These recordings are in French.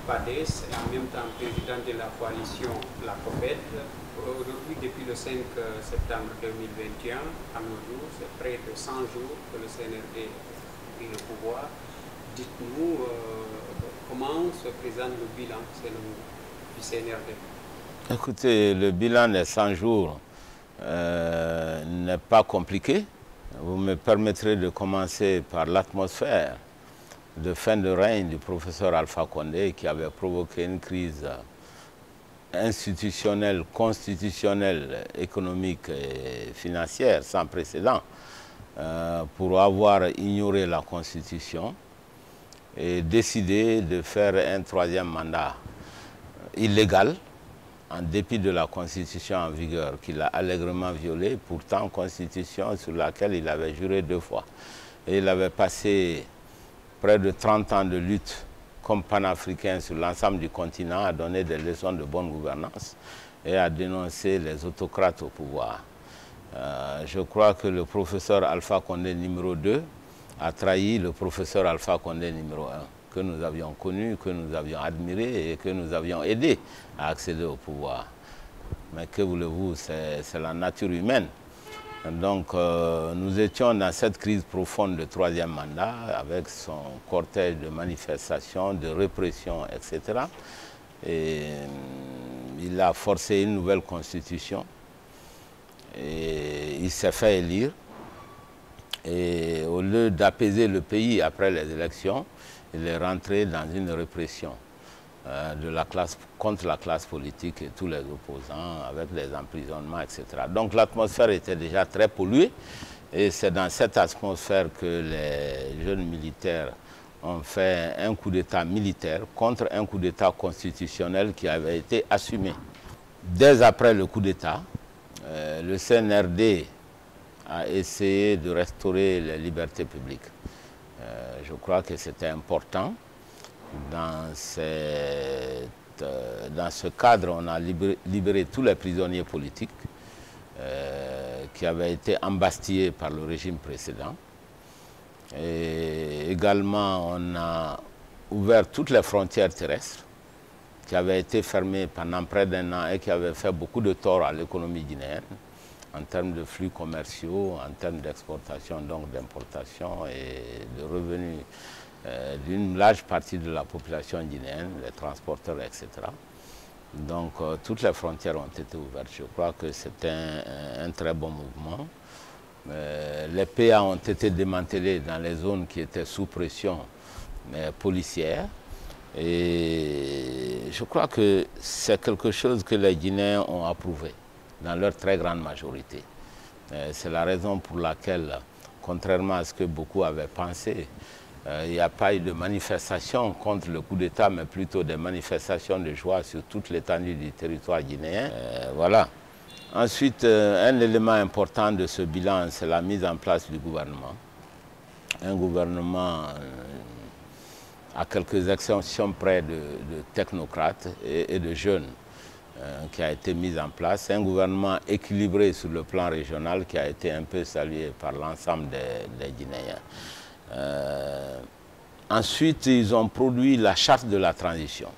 PADES et en même temps président de la coalition La COPED. Aujourd'hui, depuis le 5 septembre 2021, à nos jours, c'est près de 100 jours que le CNRD a pris le pouvoir. Dites-nous comment se présente le bilan du CNRD. Écoutez, le bilan des 100 jours n'est pas compliqué. Vous me permettrez de commencer par l'atmosphère de fin de règne du professeur Alpha Condé qui avait provoqué une crise institutionnelle, constitutionnelle, économique et financière sans précédent pour avoir ignoré la Constitution et décidé de faire un troisième mandat illégal en dépit de la Constitution en vigueur qu'il a allègrement violée, pourtant Constitution sur laquelle il avait juré 2 fois. Et il avait passé près de 30 ans de lutte comme panafricain sur l'ensemble du continent, à donner des leçons de bonne gouvernance et à dénoncer les autocrates au pouvoir. Je crois que le professeur Alpha Condé numéro 2 a trahi le professeur Alpha Condé numéro 1, que nous avions connu, que nous avions admiré et que nous avions aidé à accéder au pouvoir. Mais que voulez-vous, c'est la nature humaine. Donc nous étions dans cette crise profonde de troisième mandat avec son cortège de manifestations, de répression, etc. Et il a forcé une nouvelle constitution et il s'est fait élire. Et au lieu d'apaiser le pays après les élections, il est rentré dans une répression contre la classe politique et tous les opposants, avec les emprisonnements, etc. Donc l'atmosphère était déjà très polluée, et c'est dans cette atmosphère que les jeunes militaires ont fait un coup d'État militaire contre un coup d'État constitutionnel qui avait été assumé. Dès après le coup d'État, le CNRD a essayé de restaurer les libertés publiques. Je crois que c'était important. Dans ce cadre, on a libéré tous les prisonniers politiques qui avaient été embastillés par le régime précédent. Et également, on a ouvert toutes les frontières terrestres qui avaient été fermées pendant près d'1 an et qui avaient fait beaucoup de tort à l'économie guinéenne en termes de flux commerciaux, en termes d'exportation, donc d'importation et de revenus d'une large partie de la population guinéenne, les transporteurs, etc. Donc toutes les frontières ont été ouvertes. Je crois que c'est un très bon mouvement. Les PA ont été démantelés dans les zones qui étaient sous pression policière. Et je crois que c'est quelque chose que les Guinéens ont approuvé dans leur très grande majorité. C'est la raison pour laquelle, contrairement à ce que beaucoup avaient pensé, il n'y a pas eu de manifestation contre le coup d'État, mais plutôt des manifestations de joie sur toute l'étendue du territoire guinéen. Voilà. Ensuite, un élément important de ce bilan, c'est la mise en place du gouvernement. Un gouvernement, à quelques exceptions près de technocrates et de jeunes, qui a été mis en place. Un gouvernement équilibré sur le plan régional qui a été un peu salué par l'ensemble des Guinéens. Ensuite, ils ont produit la charte de la transition.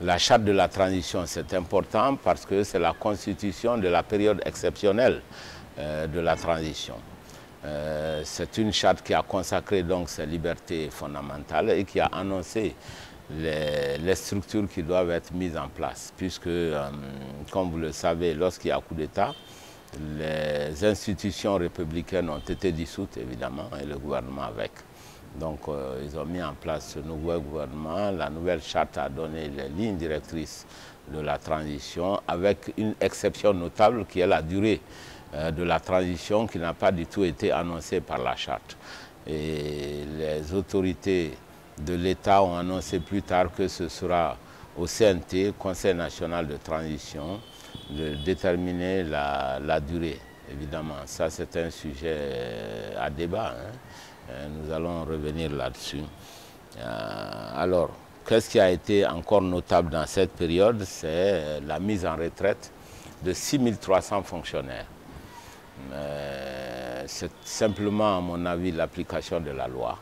La charte de la transition, c'est important parce que c'est la constitution de la période exceptionnelle de la transition. C'est une charte qui a consacré donc ces libertés fondamentales et qui a annoncé les structures qui doivent être mises en place. Puisque, comme vous le savez, lorsqu'il y a coup d'État, les institutions républicaines ont été dissoutes, évidemment, et le gouvernement avec. Donc, ils ont mis en place ce nouveau gouvernement. La nouvelle charte a donné les lignes directrices de la transition, avec une exception notable qui est la durée de la transition qui n'a pas du tout été annoncée par la charte. Et les autorités de l'État ont annoncé plus tard que ce sera au CNT, Conseil national de transition, de déterminer la durée. Évidemment, ça c'est un sujet à débat, hein. Nous allons revenir là-dessus. Alors, qu'est-ce qui a été encore notable dans cette période? C'est la mise en retraite de 6300 fonctionnaires. C'est simplement, à mon avis, l'application de la loi.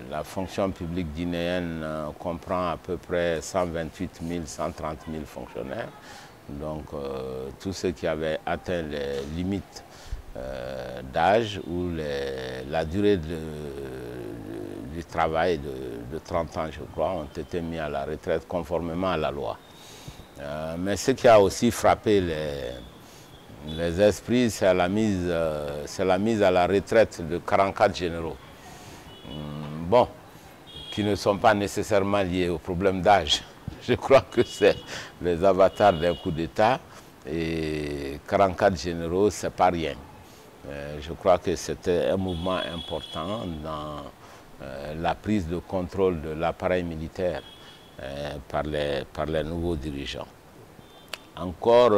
la fonction publique guinéenne comprend à peu près 128 000, 130 000 fonctionnaires. Donc tous ceux qui avaient atteint les limites d'âge ou la durée du travail de 30 ans, je crois, ont été mis à la retraite conformément à la loi. Mais ce qui a aussi frappé les esprits, c'est la mise à la retraite de 44 généraux. Bon, qui ne sont pas nécessairement liés au problème d'âge. Je crois que c'est les avatars d'un coup d'État et 44 généraux, c'est pas rien. Je crois que c'était un mouvement important dans la prise de contrôle de l'appareil militaire par les nouveaux dirigeants. Encore,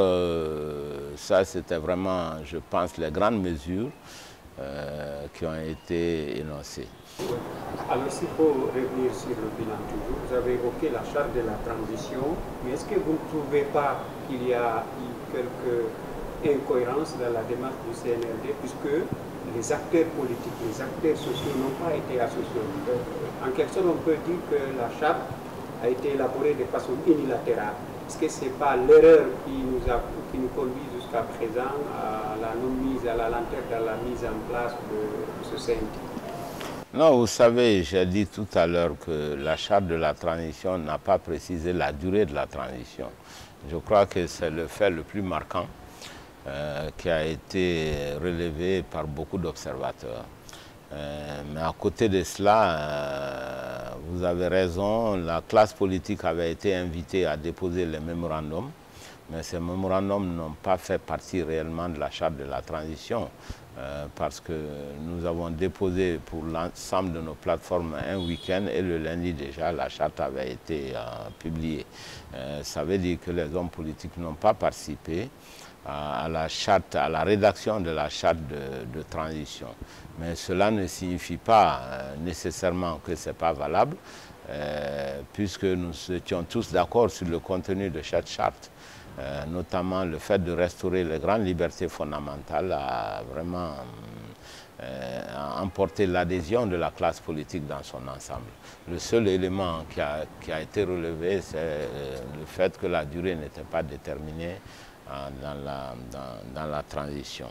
ça c'était vraiment, je pense, les grandes mesures qui ont été énoncées. Alors s'il faut revenir sur le bilan toujours, vous avez évoqué la charte de la transition, mais est-ce que vous ne trouvez pas qu'il y a eu quelques incohérences dans la démarche du CNRD, puisque les acteurs politiques, les acteurs sociaux n'ont pas été associés? En quelque sorte, on peut dire que la charte a été élaborée de façon unilatérale. Est-ce que ce n'est pas l'erreur qui nous conduit jusqu'à présent à la non-mise, à la lenteur dans la mise en place de ce CNT? Non, vous savez, j'ai dit tout à l'heure que la charte de la transition n'a pas précisé la durée de la transition. Je crois que c'est le fait le plus marquant qui a été relevé par beaucoup d'observateurs. Mais à côté de cela, vous avez raison, la classe politique avait été invitée à déposer les mémorandums, mais ces mémorandums n'ont pas fait partie réellement de la charte de la transition, parce que nous avons déposé pour l'ensemble de nos plateformes un week-end et le lundi déjà la charte avait été publiée. Ça veut dire que les hommes politiques n'ont pas participé à la rédaction de la charte de transition. Mais cela ne signifie pas nécessairement que ce n'est pas valable, puisque nous étions tous d'accord sur le contenu de cette charte. Notamment le fait de restaurer les grandes libertés fondamentales a vraiment emporté l'adhésion de la classe politique dans son ensemble. Le seul élément qui a été relevé, c'est le fait que la durée n'était pas déterminée dans la transition.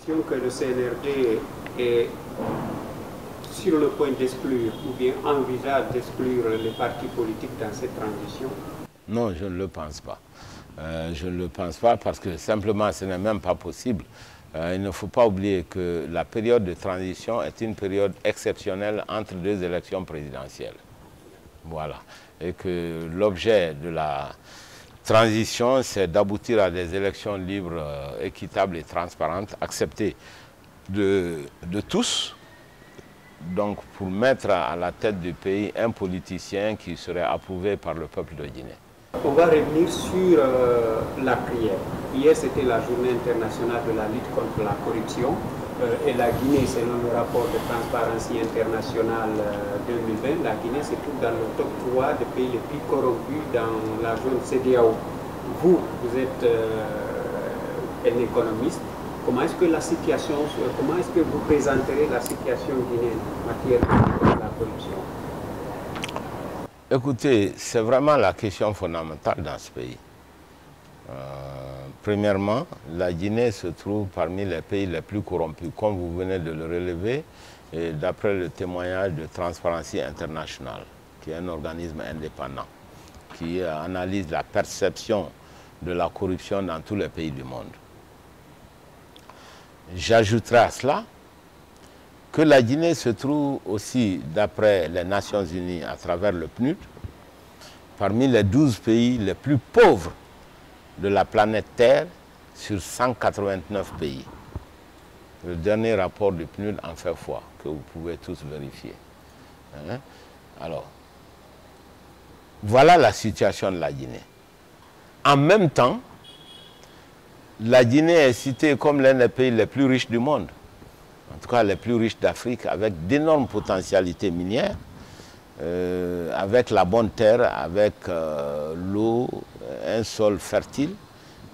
Disons que le CNRD est sur le point d'exclure ou bien envisage d'exclure les partis politiques dans cette transition? Non, je ne le pense pas. Je ne le pense pas parce que simplement ce n'est même pas possible. Il ne faut pas oublier que la période de transition est une période exceptionnelle entre deux élections présidentielles. Voilà. Et que l'objet de la transition, c'est d'aboutir à des élections libres, équitables et transparentes, acceptées de tous. Donc pour mettre à la tête du pays un politicien qui serait approuvé par le peuple de Guinée. On va revenir sur la prière. Hier, c'était la journée internationale de la lutte contre la corruption. Et la Guinée, selon le rapport de Transparency International 2020, la Guinée se trouve dans le top 3 des pays les plus corrompus dans la zone CEDEAO. Vous êtes un économiste. Comment est-ce que vous présenterez la situation guinéenne en matière de la corruption? Écoutez, c'est vraiment la question fondamentale dans ce pays. Premièrement, la Guinée se trouve parmi les pays les plus corrompus, comme vous venez de le relever, d'après le témoignage de Transparency International, qui est un organisme indépendant, qui analyse la perception de la corruption dans tous les pays du monde. J'ajouterai à cela que la Guinée se trouve aussi, d'après les Nations Unies, à travers le PNUD, parmi les 12 pays les plus pauvres de la planète Terre sur 189 pays. Le dernier rapport du PNUD en fait foi, que vous pouvez tous vérifier. Alors, voilà la situation de la Guinée. En même temps, la Guinée est citée comme l'un des pays les plus riches du monde. En tout cas, les plus riches d'Afrique, avec d'énormes potentialités minières, avec la bonne terre, avec l'eau, un sol fertile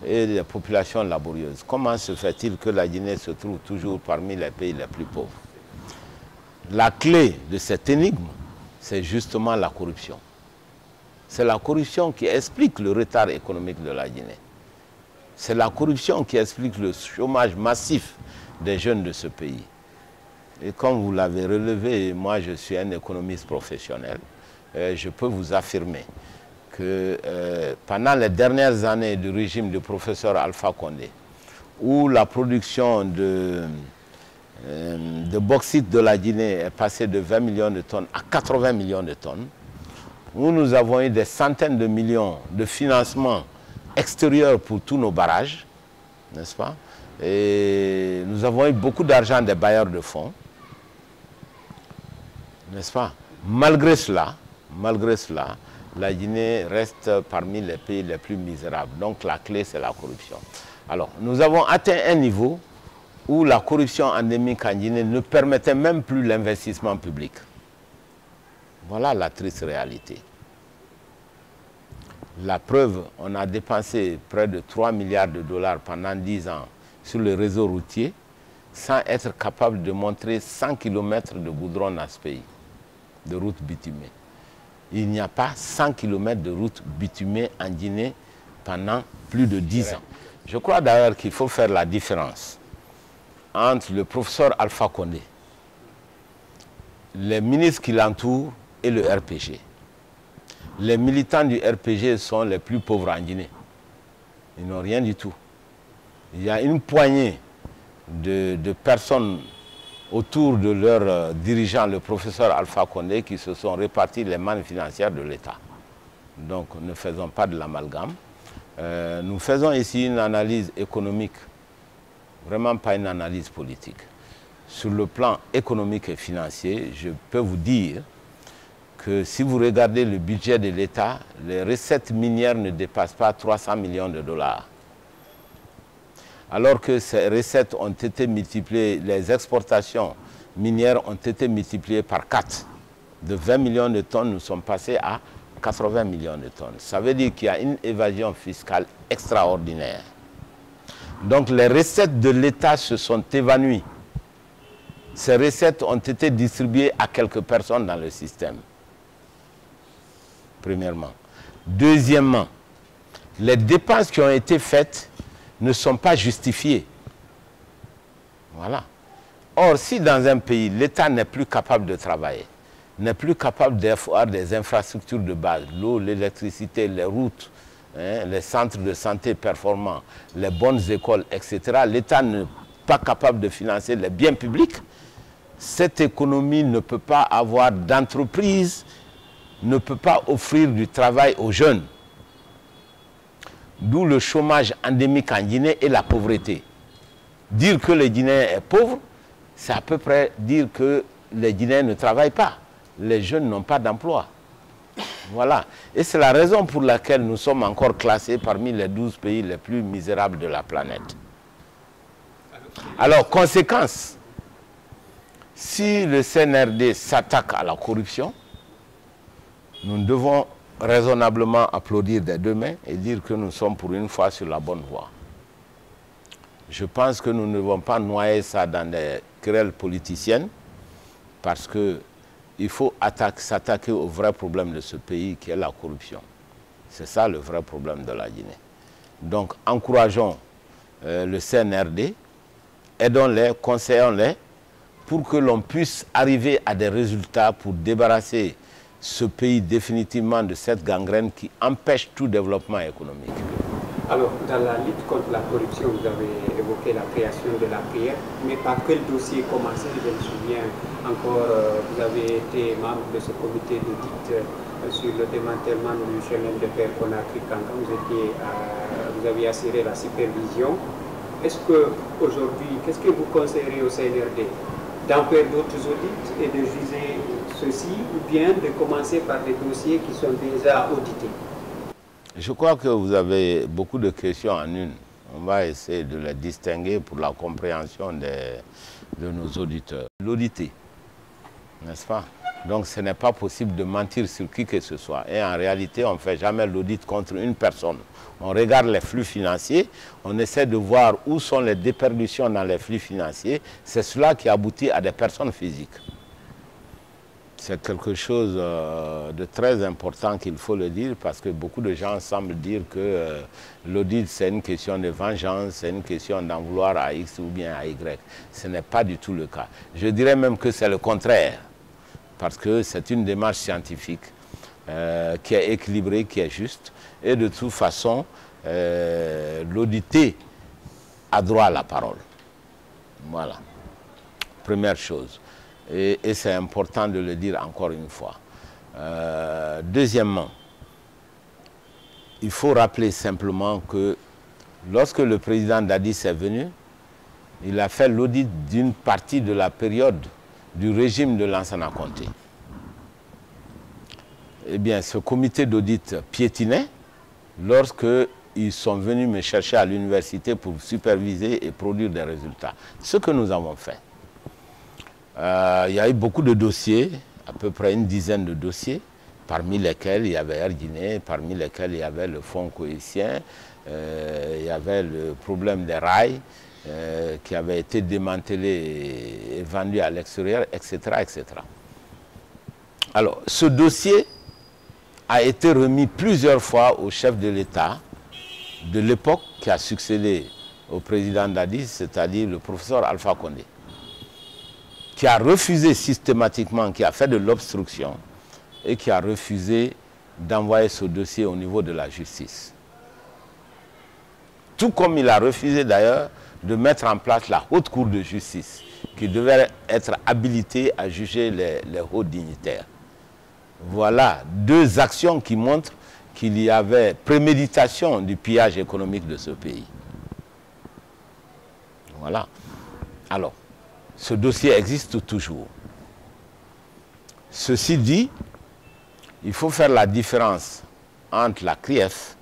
et des populations laborieuses. Comment se fait-il que la Guinée se trouve toujours parmi les pays les plus pauvres? La clé de cette énigme c'est justement la corruption. C'est la corruption qui explique le retard économique de la Guinée. C'est la corruption qui explique le chômage massif des jeunes de ce pays. Et comme vous l'avez relevé, moi je suis un économiste professionnel, je peux vous affirmer que pendant les dernières années du régime du professeur Alpha Condé, où la production de bauxite de la Guinée est passée de 20 millions de tonnes à 80 millions de tonnes, où nous avons eu des centaines de millions de financements extérieurs pour tous nos barrages, n'est-ce pas? Et nous avons eu beaucoup d'argent des bailleurs de fonds, n'est-ce pas? Malgré cela, la Guinée reste parmi les pays les plus misérables. Donc la clé, c'est la corruption. Alors, nous avons atteint un niveau où la corruption endémique en Guinée ne permettait même plus l'investissement public. Voilà la triste réalité. La preuve, on a dépensé près de 3 milliards de dollars pendant 10 ans sur le réseau routier sans être capable de montrer 100 km de goudron dans ce pays, de route bitumée. Il n'y a pas 100 km de route bitumée en Guinée pendant plus de 10 ans. Je crois d'ailleurs qu'il faut faire la différence entre le professeur Alpha Condé, les ministres qui l'entourent et le RPG. Les militants du RPG sont les plus pauvres en Guinée. Ils n'ont rien du tout. Il y a une poignée de personnes autour de leur dirigeant, le professeur Alpha Condé, qui se sont répartis les mannes financières de l'État. Donc ne faisons pas de l'amalgame. Nous faisons ici une analyse économique, vraiment pas une analyse politique. Sur le plan économique et financier, je peux vous dire que si vous regardez le budget de l'État, les recettes minières ne dépassent pas 300 millions de dollars. Alors que ces recettes ont été multipliées, les exportations minières ont été multipliées par 4. De 20 millions de tonnes, nous sommes passés à 80 millions de tonnes. Ça veut dire qu'il y a une évasion fiscale extraordinaire. Donc les recettes de l'État se sont évanouies. Ces recettes ont été distribuées à quelques personnes dans le système. Premièrement. Deuxièmement, les dépenses qui ont été faites ne sont pas justifiées. Voilà. Or, si dans un pays, l'État n'est plus capable de travailler, n'est plus capable d'avoir des infrastructures de base, l'eau, l'électricité, les routes, les centres de santé performants, les bonnes écoles, etc., l'État n'est pas capable de financer les biens publics, cette économie ne peut pas avoir d'entreprise, ne peut pas offrir du travail aux jeunes. D'où le chômage endémique en Guinée et la pauvreté. Dire que les Guinéens sont pauvres, c'est à peu près dire que les Guinéens ne travaillent pas. Les jeunes n'ont pas d'emploi. Voilà. Et c'est la raison pour laquelle nous sommes encore classés parmi les 12 pays les plus misérables de la planète. Alors, conséquence, si le CNRD s'attaque à la corruption, nous devons raisonnablement applaudir des deux mains et dire que nous sommes pour une fois sur la bonne voie. Je pense que nous ne devons pas noyer ça dans des querelles politiciennes parce qu'il faut s'attaquer au vrai problème de ce pays qui est la corruption. C'est ça le vrai problème de la Guinée. Donc encourageons le CNRD, aidons-les, conseillons-les pour que l'on puisse arriver à des résultats pour débarrasser ce pays définitivement de cette gangrène qui empêche tout développement économique. Alors, dans la lutte contre la corruption, vous avez évoqué la création de la prière, mais par quel dossier commencer? Je me souviens encore, vous avez été membre de ce comité d'audit sur le démantèlement du chemin de fer Conakry-Kankan. Vous avez assuré la supervision. Est-ce qu'aujourd'hui, qu'est-ce que vous conseillerez au CNRD? D'en faire d'autres audits et de juger ceci, ou bien de commencer par des dossiers qui sont déjà audités? Je crois que vous avez beaucoup de questions en une. On va essayer de les distinguer pour la compréhension de nos auditeurs. L'auditer, n'est-ce pas? Donc ce n'est pas possible de mentir sur qui que ce soit. Et en réalité, on ne fait jamais l'audit contre une personne. On regarde les flux financiers, on essaie de voir où sont les déperditions dans les flux financiers. C'est cela qui aboutit à des personnes physiques. C'est quelque chose de très important qu'il faut le dire parce que beaucoup de gens semblent dire que l'audit c'est une question de vengeance, c'est une question d'en vouloir à X ou bien à Y. Ce n'est pas du tout le cas. Je dirais même que c'est le contraire parce que c'est une démarche scientifique qui est équilibrée, qui est juste et de toute façon l'audité a droit à la parole. Voilà. Première chose. Et c'est important de le dire encore une fois. Deuxièmement, il faut rappeler simplement que lorsque le président Dadis est venu, il a fait l'audit d'une partie de la période du régime de Lansana Conté. Eh bien, ce comité d'audit piétinait lorsque ils sont venus me chercher à l'université pour superviser et produire des résultats. Ce que nous avons fait. Il y a eu beaucoup de dossiers, à peu près une dizaine de dossiers, parmi lesquels il y avait Air Guinée, parmi lesquels il y avait le fonds coïtien, il y avait le problème des rails qui avait été démantelé et vendu à l'extérieur, etc., etc. Alors, ce dossier a été remis plusieurs fois au chef de l'État de l'époque qui a succédé au président Dadis, c'est-à-dire le professeur Alpha Condé, qui a refusé systématiquement, qui a fait de l'obstruction et qui a refusé d'envoyer ce dossier au niveau de la justice. Tout comme il a refusé d'ailleurs de mettre en place la haute cour de justice qui devait être habilitée à juger les hauts dignitaires. Voilà deux actions qui montrent qu'il y avait préméditation du pillage économique de ce pays. Voilà. Alors, ce dossier existe toujours. Ceci dit, il faut faire la différence entre la CRIEF,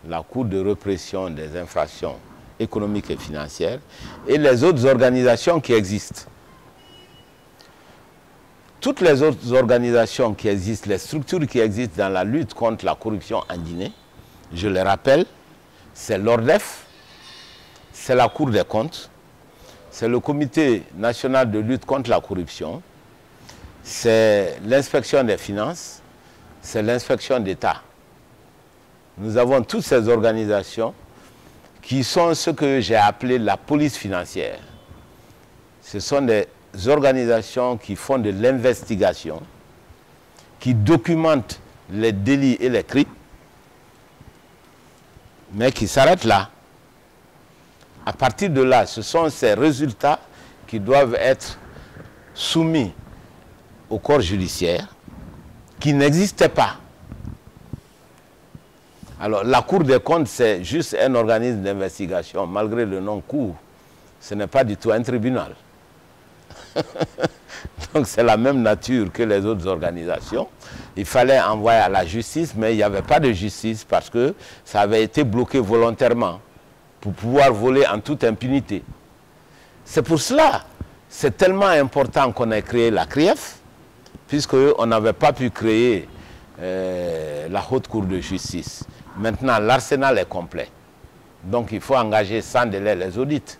la Cour de répression des infractions économiques et financières, et les autres organisations qui existent. Toutes les autres organisations qui existent, les structures qui existent dans la lutte contre la corruption en Guinée, je les rappelle, c'est l'ORDEF, c'est la Cour des comptes, c'est le Comité national de lutte contre la corruption, c'est l'inspection des finances, c'est l'inspection d'État. Nous avons toutes ces organisations qui sont ce que j'ai appelé la police financière. Ce sont des organisations qui font de l'investigation, qui documentent les délits et les crimes, mais qui s'arrêtent là. À partir de là, ce sont ces résultats qui doivent être soumis au corps judiciaire, qui n'existaient pas. Alors, la Cour des comptes, c'est juste un organisme d'investigation, malgré le nom cour. Ce n'est pas du tout un tribunal. Donc, c'est la même nature que les autres organisations. Il fallait envoyer à la justice, mais il n'y avait pas de justice parce que ça avait été bloqué volontairement pour pouvoir voler en toute impunité. C'est pour cela, c'est tellement important qu'on ait créé la CRIEF, puisqu'on n'avait pas pu créer la haute cour de justice. Maintenant, l'arsenal est complet. Donc, il faut engager sans délai les audits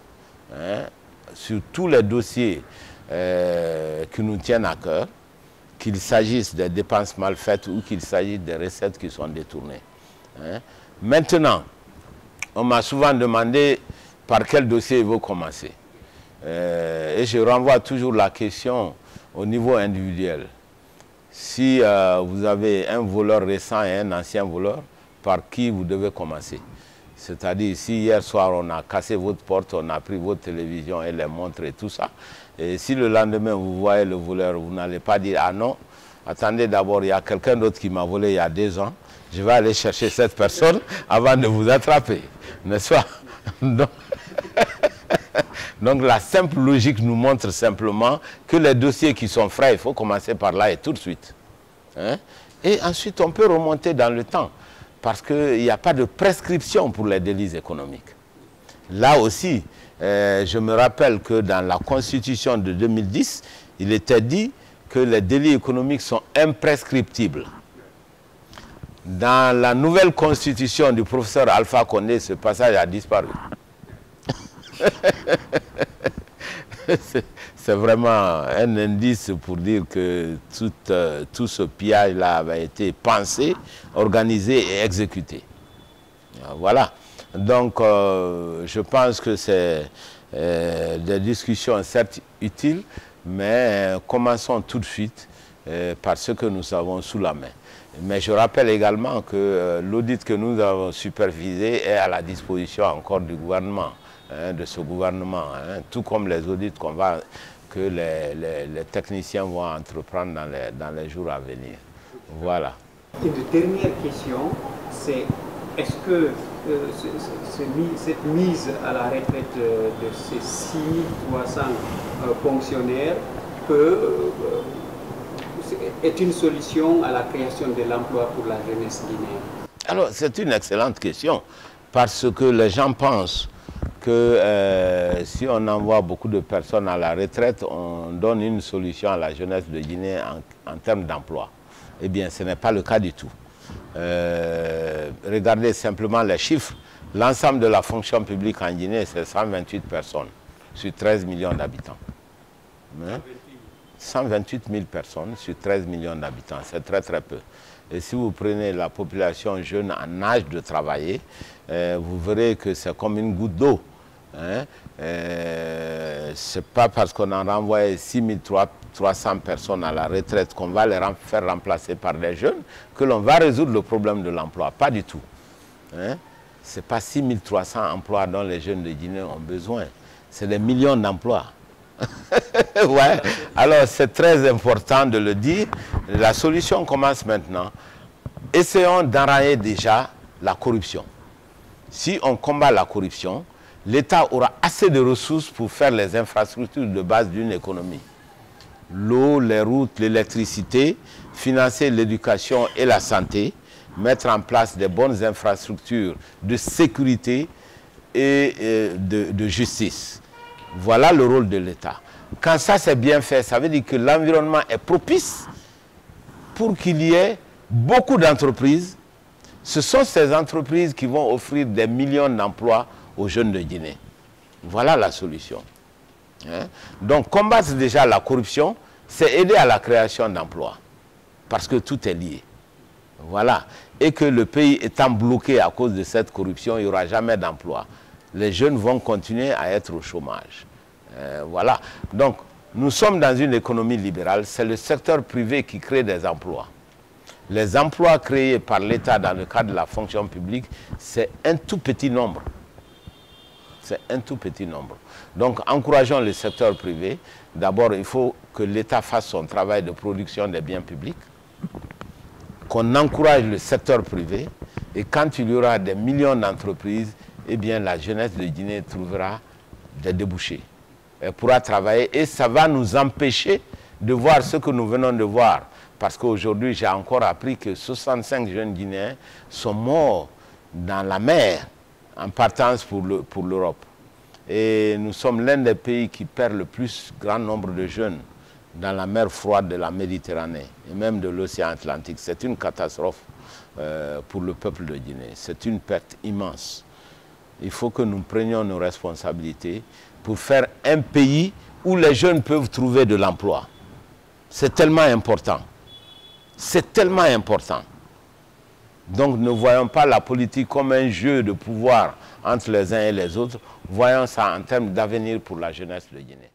sur tous les dossiers qui nous tiennent à cœur, qu'il s'agisse des dépenses mal faites ou qu'il s'agisse des recettes qui sont détournées. Maintenant, on m'a souvent demandé par quel dossier il faut commencer. Et je renvoie toujours la question au niveau individuel. Si vous avez un voleur récent et un ancien voleur, par qui vous devez commencer? C'est-à-dire, si hier soir on a cassé votre porte, on a pris votre télévision et les montres et tout ça, et si le lendemain vous voyez le voleur, vous n'allez pas dire « Ah non, attendez d'abord, il y a quelqu'un d'autre qui m'a volé il y a 2 ans, je vais aller chercher cette personne avant de vous attraper. » N'est-ce pas? Donc la simple logique nous montre simplement que les dossiers qui sont frais, il faut commencer par là et tout de suite. Et ensuite, on peut remonter dans le temps. Parce qu'il n'y a pas de prescription pour les délits économiques. Là aussi, je me rappelle que dans la Constitution de 2010, il était dit que les délits économiques sont imprescriptibles. Dans la nouvelle Constitution du professeur Alpha Condé, ce passage a disparu. c'est vraiment un indice pour dire que tout ce pillage-là avait été pensé, organisé et exécuté. Voilà. Donc, je pense que c'est des discussions certes utiles, mais commençons tout de suite par ce que nous avons sous la main. Mais je rappelle également que l'audit que nous avons supervisé est à la disposition encore du gouvernement, de ce gouvernement, tout comme les audits que les techniciens vont entreprendre dans les jours à venir. Voilà. Une dernière question, c'est est-ce que cette mise à la retraite de ces 6300 fonctionnaires est une solution à la création de l'emploi pour la jeunesse guinéenne? Alors, c'est une excellente question, parce que les gens pensent que si on envoie beaucoup de personnes à la retraite, on donne une solution à la jeunesse de Guinée en termes d'emploi. Eh bien, ce n'est pas le cas du tout. Regardez simplement les chiffres. L'ensemble de la fonction publique en Guinée, c'est 128 personnes sur 13 millions d'habitants. 128 000 personnes sur 13 millions d'habitants, c'est très très peu. Et si vous prenez la population jeune en âge de travailler, vous verrez que c'est comme une goutte d'eau. C'est pas parce qu'on a renvoyé 6300 personnes à la retraite qu'on va les faire remplacer par des jeunes que l'on va résoudre le problème de l'emploi. Pas du tout. Ce n'est pas 6300 emplois dont les jeunes de Guinée ont besoin. C'est des millions d'emplois. Ouais. Alors c'est très important de le dire. La solution commence maintenant. Essayons d'enrayer déjà la corruption. Si on combat la corruption, l'État aura assez de ressources pour faire les infrastructures de base d'une économie. L'eau, les routes, l'électricité, financer l'éducation et la santé, mettre en place des bonnes infrastructures de sécurité et de justice. Voilà le rôle de l'État. Quand ça c'est bien fait, ça veut dire que l'environnement est propice pour qu'il y ait beaucoup d'entreprises. Ce sont ces entreprises qui vont offrir des millions d'emplois aux jeunes de Guinée. Voilà la solution. Donc combattre déjà la corruption, c'est aider à la création d'emplois. Parce que tout est lié. Voilà. Et que le pays étant bloqué à cause de cette corruption, il n'y aura jamais d'emploi. Les jeunes vont continuer à être au chômage. Voilà. Donc, nous sommes dans une économie libérale. C'est le secteur privé qui crée des emplois. Les emplois créés par l'État dans le cadre de la fonction publique, c'est un tout petit nombre. C'est un tout petit nombre. Donc, encourageons le secteur privé. D'abord, il faut que l'État fasse son travail de production des biens publics, qu'on encourage le secteur privé, et quand il y aura des millions d'entreprises, eh bien, la jeunesse de Guinée trouvera des débouchés. Elle pourra travailler et ça va nous empêcher de voir ce que nous venons de voir. Parce qu'aujourd'hui, j'ai encore appris que 65 jeunes Guinéens sont morts dans la mer en partance pour l'Europe. Et nous sommes l'un des pays qui perd le plus grand nombre de jeunes dans la mer froide de la Méditerranée et même de l'océan Atlantique. C'est une catastrophe pour le peuple de Guinée. C'est une perte immense. Il faut que nous prenions nos responsabilités pour faire un pays où les jeunes peuvent trouver de l'emploi. C'est tellement important. C'est tellement important. Donc ne voyons pas la politique comme un jeu de pouvoir entre les uns et les autres. Voyons ça en termes d'avenir pour la jeunesse de Guinée.